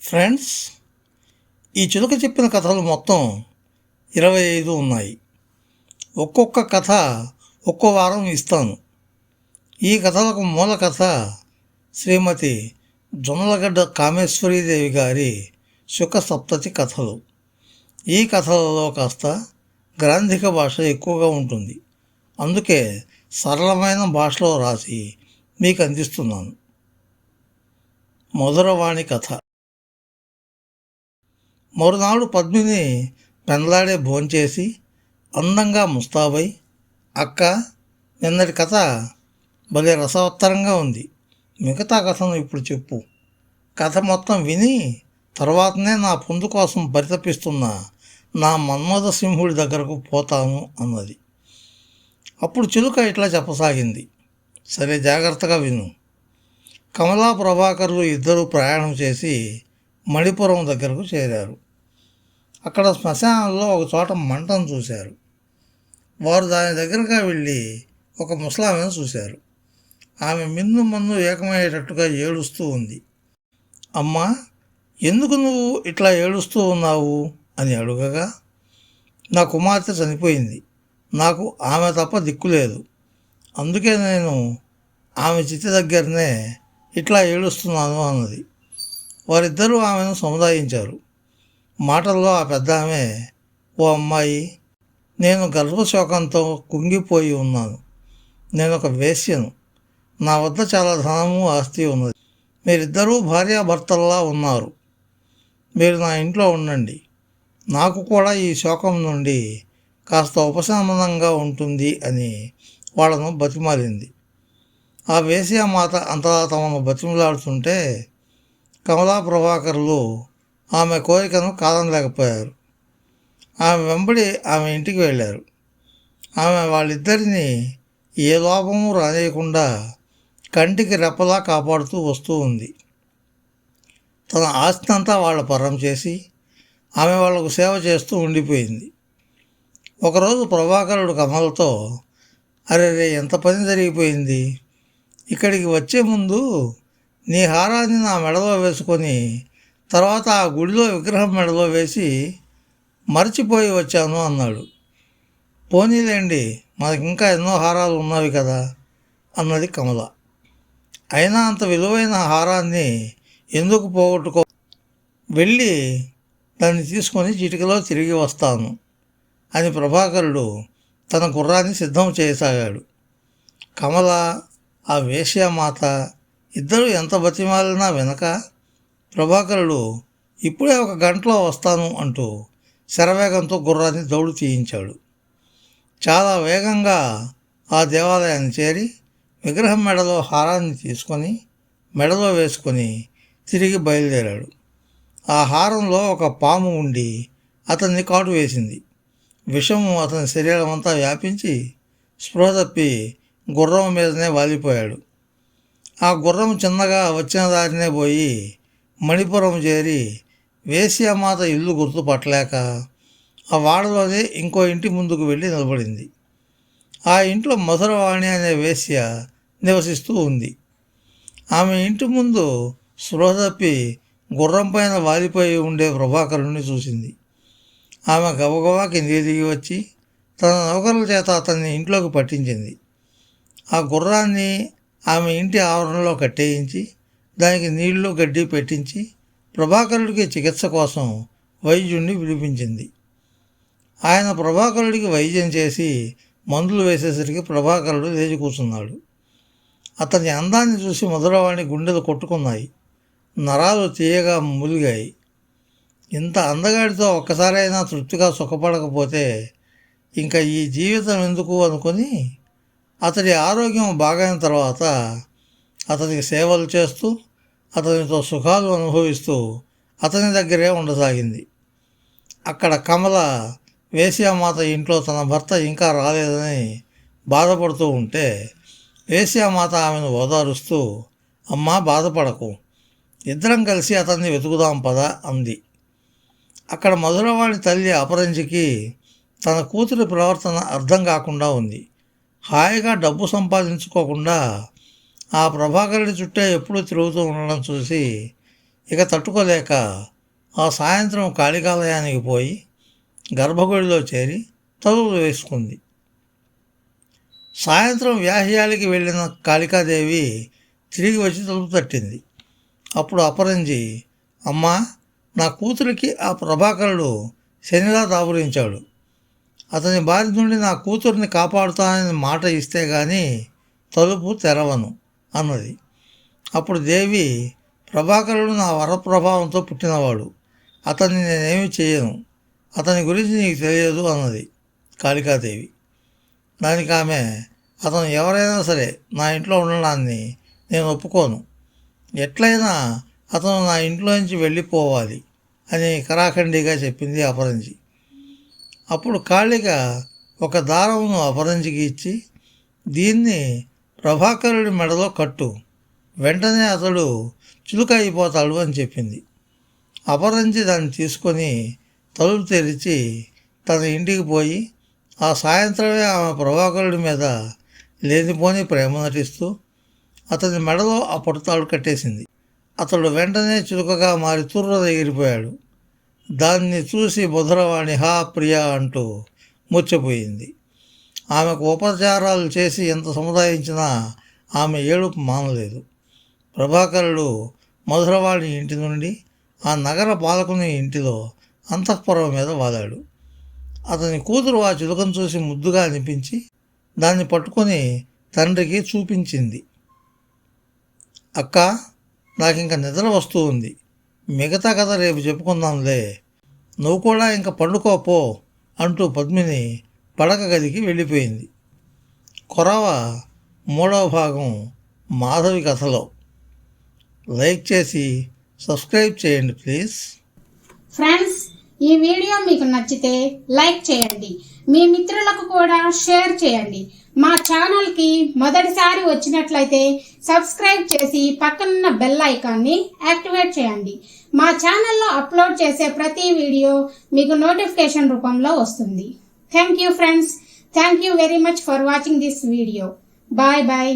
Friends, ఈ చిలుక చెప్పిన కథలు మొత్తం 25 ఉన్నాయి. ఒక్కొక్క కథ ఒక్కో వారం ఇస్తాను. ఈ కథలకు మూల కథ శ్రీమతి జొన్నలగడ్డ కామేశ్వరీదేవి గారి శుక సప్తతి కథలు. ఈ కథలలో కాస్త గ్రాంధిక భాష ఎక్కువగా ఉంటుంది. అందుకే సరళమైన భాషలో రాసి మీకు అందిస్తున్నాను. మధురవాణి కథ. మరునాడు పద్మిని పెందలాడే భోంచేసి అందంగా ముస్తాబై, అక్క, నిన్నటి కథ భలే రసవత్తరంగా ఉంది. మిగతా కథను ఇప్పుడు చెప్పు. కథ మొత్తం విని తర్వాతనే నా పొందు కోసం పరితపిస్తున్న నా మన్మథ సింహుడి దగ్గరకు పోతాను అన్నది. అప్పుడు చిలుక ఇట్లా చెప్పసాగింది. సరే, జాగ్రత్తగా విను. కమలా ప్రభాకర్లు ఇద్దరూ ప్రయాణం చేసి మణిపురం దగ్గరకు చేరారు. అక్కడ శ్మశానంలో ఒక చోట మంటను చూశారు. వారు దాని దగ్గరగా వెళ్ళి ఒక ముసలామెను చూశారు. ఆమె మిన్ను మన్ను ఏకమయ్యేటట్టుగా ఏడుస్తూ ఉంది. అమ్మా, ఎందుకు నువ్వు ఇట్లా ఏడుస్తూ ఉన్నావు అని అడుగగా, నా కుమార్తె చనిపోయింది, నాకు ఆమె తప్ప దిక్కులేదు, అందుకే నేను ఆమె చితి దగ్గరనే ఇట్లా ఏడుస్తున్నాను అన్నది. వారిద్దరూ ఆమెను సముదాయించారు. మాటల్లో ఆ పెద్ద ఆమె, ఓ అమ్మాయి, నేను గర్భశోకంతో కుంగిపోయి ఉన్నాను. నేను ఒక వేశ్యను. నా వద్ద చాలా ధనము ఆస్తి ఉన్నది. మీరిద్దరూ భార్యాభర్తల్లా ఉన్నారు. మీరు నా ఇంట్లో ఉండండి. నాకు కూడా ఈ శోకం నుండి కాస్త ఉపశమనంగా ఉంటుంది అని వాళ్ళను బతిమాలింది. ఆ వేశ్యామాత అంతలా తమను బతిమలాడుతుంటే కమలా ప్రభాకర్లు ఆమె కోరికను కాదనలేకపోయారు. ఆమె వెంబడి ఆమె ఇంటికి వెళ్ళారు. ఆమె వాళ్ళిద్దరినీ ఏ లోపము రానియకుండా కంటికి రెప్పలా కాపాడుతూ వస్తూ ఉంది. తన ఆస్తి అంతా వాళ్ళ పరం చేసి ఆమె వాళ్లకు సేవ చేస్తూ ఉండిపోయింది. ఒకరోజు ప్రభాకరుడు కమలతో, అరే రే, ఎంత పని జరిగిపోయింది. ఇక్కడికి వచ్చే ముందు నీ హారాన్ని నా మెడలో వేసుకొని తర్వాత ఆ గుడిలో విగ్రహం మెడలో వేసి మరచిపోయి వచ్చాను అన్నాడు. పోనీలేండి, మనకింకా ఎన్నో హారాలు ఉన్నవి కదా అన్నది కమల. అయినా అంత విలువైన హారాన్ని ఎందుకు పోగొట్టుకో, వెళ్ళి దాన్ని తీసుకొని చిటికలో తిరిగి వస్తాను అని ప్రభాకరుడు తన గుర్రాన్ని సిద్ధం చేయసాగాడు. కమల, ఆ వేశ్యామాత ఇద్దరూ ఎంత బతిమాలినా వెనక ప్రభాకరుడు ఇప్పుడే ఒక గంటలో వస్తాను అంటూ శరవేగంతో గుర్రాన్ని దౌడు తీయించాడు. చాలా వేగంగా ఆ దేవాలయాన్ని చేరి విగ్రహం మెడలో హారాన్ని తీసుకొని మెడలో వేసుకొని తిరిగి బయలుదేరాడు. ఆ హారంలో ఒక పాము ఉండి అతన్ని కాటు వేసింది. విషము అతని శరీరం అంతా వ్యాపించి స్పృహ తప్పి గుర్రం మీదనే వాలిపోయాడు. ఆ గుర్రం చిన్నగా వచ్చిన దారినే పోయి మణిపురం చేరి వేశ్యామాత ఇల్లు గుర్తుపట్టలేక ఆ వాడలోనే ఇంకో ఇంటి ముందుకు వెళ్ళి నిలబడింది. ఆ ఇంట్లో మధురవాణి అనే వేశ్య నివసిస్తూ ఉంది. ఆమె ఇంటి ముందు స్పృహ తప్పి గుర్రం పైన వాలిపోయి ఉండే ప్రభాకరుణ్ణి చూసింది. ఆమె గబగబా కిందికి దిగి వచ్చి తన నౌకరుల చేత అతన్ని ఇంట్లోకి పట్టించింది. ఆ గుర్రాన్ని ఆమె ఇంటి ఆవరణలో కట్టేయించి దానికి నీళ్లు గడ్డి పెట్టించి ప్రభాకరుడికి చికిత్స కోసం వైద్యుడిని పిలిపించింది. ఆయన ప్రభాకరుడికి వైద్యం చేసి మందులు వేసేసరికి ప్రభాకరుడు లేచి కూర్చున్నాడు. అతని అందాన్ని చూసి మధురవాణి గుండెలు కొట్టుకున్నాయి, నరాలు తీయగా మూలిగాయి. ఇంత అందగాడితో ఒక్కసారైనా తృప్తిగా సుఖపడకపోతే ఇంకా ఈ జీవితం ఎందుకు అనుకొని అతడి ఆరోగ్యం బాగైన తర్వాత అతనికి సేవలు చేస్తూ అతనితో సుఖాలు అనుభవిస్తూ అతని దగ్గరే ఉండసాగింది. అక్కడ కమల వేశ్యామాత ఇంట్లో తన భర్త ఇంకా రాలేదని బాధపడుతూ ఉంటే వేశ్యామాత ఆమెను ఓదారుస్తూ, అమ్మా, బాధపడకు, ఇద్దరం కలిసి అతన్ని వెతుకుదాం పదా అంది. అక్కడ మధురవాణి తల్లి అపరంజికి తన కూతురి ప్రవర్తన అర్థం కాకుండా ఉంది. హాయిగా డబ్బు సంపాదించుకోకుండా ఆ ప్రభాకరుడి చుట్టే ఎప్పుడూ తిరుగుతూ ఉండడం చూసి ఇక తట్టుకోలేక ఆ సాయంత్రం కాళికాలయానికి పోయి గర్భగుడిలో చేరి తలుపులు వేసుకుంది. సాయంత్రం వ్యాహ్యాలకి వెళ్ళిన కాళికాదేవి తిరిగి వచ్చి తలుపు తట్టింది. అప్పుడు అపరంజి, అమ్మా, నా కూతురికి ఆ ప్రభాకరుడు శనిలా దాపురించాడు. అతని బారి నుండి నా కూతుర్ని కాపాడుతానని మాట ఇస్తే గాని తలుపు తెరవను అన్నది. అప్పుడు దేవి, ప్రభాకరుడు నా వరప్రభావంతో పుట్టినవాడు, అతన్ని నేనేమి చేయను, అతని గురించి నీకు తెలియదు అన్నది కాళికాదేవి. దానికి ఆమె, అతను ఎవరైనా సరే నా ఇంట్లో ఉండడాన్ని నేను ఒప్పుకోను, ఎట్లయినా అతను నా ఇంట్లోంచి వెళ్ళిపోవాలి అని కరాఖండిగా చెప్పింది అపరంజి. అప్పుడు కాళిక ఒక దారమును అపరంజికి ఇచ్చి, దీన్ని ప్రభాకరుడి మెడలో కట్టు, వెంటనే అతడు చులుక అయిపోతాడు అని చెప్పింది. అపరంజి దాన్ని తీసుకొని తలుపు తెరిచి తన ఇంటికి పోయి ఆ సాయంత్రమే ఆమె ప్రభాకరుడి మీద లేనిపోని ప్రేమ నటిస్తూ అతని మెడలో ఆ పొడతాడు కట్టేసింది. అతడు వెంటనే చులుకగా మారి తుర్ర ఎగిరిపోయాడు. దాన్ని చూసి బుధరవాణి హా ప్రియా అంటూ మూర్ఛపోయింది. ఆమెకు ఉపచారాలు చేసి ఎంత సముదాయించినా ఆమె ఏడుపు మానలేదు. ప్రభాకరుడు మధురవాణి ఇంటి నుండి ఆ నగర పాలకుని ఇంటిలో అంతఃపురం మీద వాలాడు. అతని కూతురు ఆ చిలుకను చూసి ముద్దుగా అనిపించి దాన్ని పట్టుకొని తండ్రికి చూపించింది. అక్క, నాకింక నిద్ర వస్తూ ఉంది, మిగతా కథ రేపు చెప్పుకుందాంలే, నువ్వు కూడా ఇంక పండుకోపో అంటూ పద్మిని పడక గదికి వెళ్ళిపోయింది. కొరవ 3వ భాగం మాధవి కథలో. లైక్ చేసి సబ్స్క్రైబ్ చేయండి ప్లీజ్. ఫ్రెండ్స్, ఈ వీడియో మీకు నచ్చితే లైక్ చేయండి, మీ మిత్రులకు కూడా షేర్ చేయండి. మా ఛానల్కి మొదటిసారి వచ్చినట్లయితే సబ్స్క్రైబ్ చేసి పక్కనున్న బెల్ ఐకాన్ని యాక్టివేట్ చేయండి. మా ఛానల్లో అప్లోడ్ చేసే ప్రతి వీడియో మీకు నోటిఫికేషన్ రూపంలో వస్తుంది. Thank you friends. Thank you very much for watching this video. Bye bye.